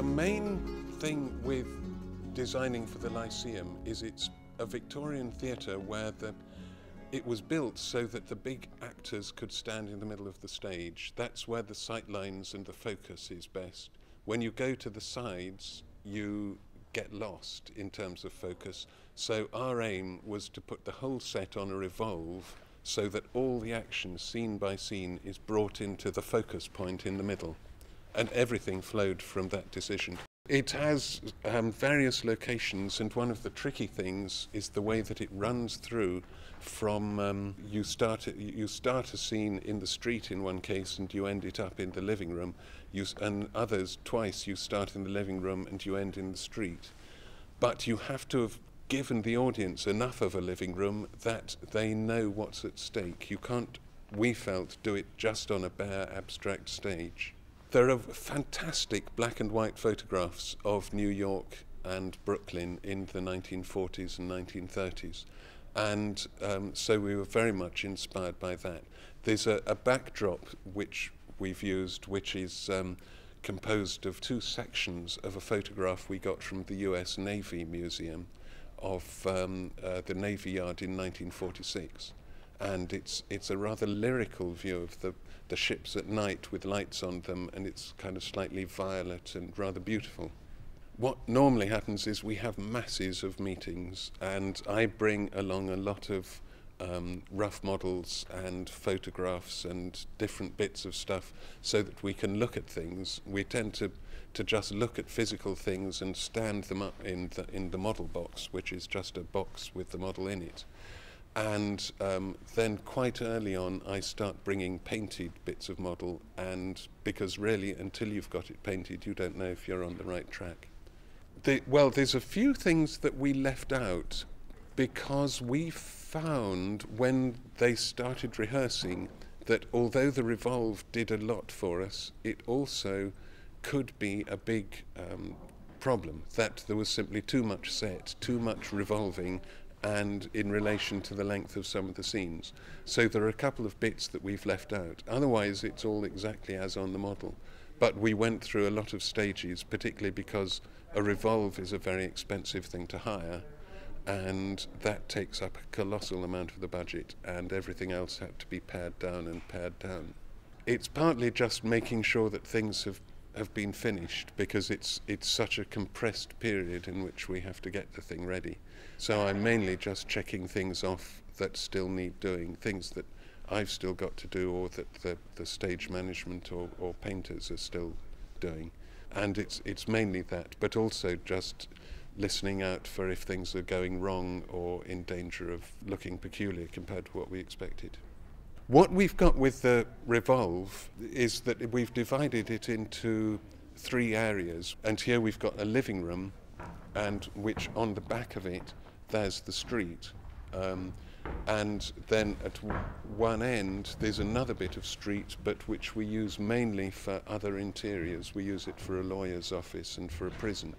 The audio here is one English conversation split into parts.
The main thing with designing for the Lyceum is it's a Victorian theatre where it was built so that the big actors could stand in the middle of the stage. That's where the sight lines and the focus is best. When you go to the sides, you get lost in terms of focus. So our aim was to put the whole set on a revolve so that all the action, scene by scene, is brought into the focus point in the middle. And everything flowed from that decision. It has various locations, and one of the tricky things is the way that it runs through from you start a scene in the street in one case and you end it up in the living room, and others twice you start in the living room and you end in the street. But you have to have given the audience enough of a living room that they know what's at stake. You can't, we felt, do it just on a bare abstract stage. There are fantastic black and white photographs of New York and Brooklyn in the 1940s and 1930s. And so we were very much inspired by that. There's a backdrop which we've used, which is composed of two sections of a photograph we got from the US Navy Museum of the Navy Yard in 1946. And it's a rather lyrical view of the ships at night with lights on them, and it's kind of slightly violet and rather beautiful. What normally happens is we have masses of meetings, and I bring along a lot of rough models and photographs and different bits of stuff so that we can look at things. We tend to just look at physical things and stand them up in the model box, which is just a box with the model in it. And then quite early on I start bringing painted bits of model, and because really until you've got it painted you don't know if you're on the right track. Well, there's a few things that we left out because we found when they started rehearsing that although the revolve did a lot for us, it also could be a big problem, that there was simply too much set, too much revolving, and in relation to the length of some of the scenes. So there are a couple of bits that we've left out. Otherwise it's all exactly as on the model. But we went through a lot of stages, particularly because a revolve is a very expensive thing to hire, and that takes up a colossal amount of the budget, and everything else had to be pared down and pared down. It's partly just making sure that things have been finished, because it's such a compressed period in which we have to get the thing ready. So I'm mainly just checking things off that still need doing, things that I've still got to do or that the stage management or painters are still doing. And it's mainly that, but also just listening out for if things are going wrong or in danger of looking peculiar compared to what we expected. What we've got with the revolve is that we've divided it into three areas, and here we've got a living room, and which on the back of it there's the street, and then at one end there's another bit of street, but which we use mainly for other interiors. We use it for a lawyer's office and for a prison.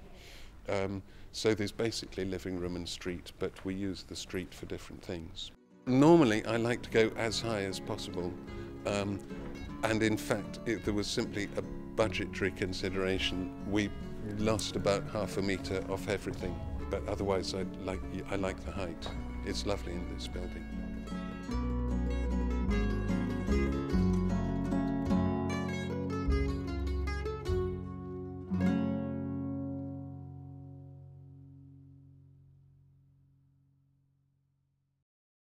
So there's basically living room and street, but we use the street for different things. Normally I like to go as high as possible, and in fact there was simply a budgetary consideration. We lost about half a metre off everything, but otherwise I like the height. It's lovely in this building.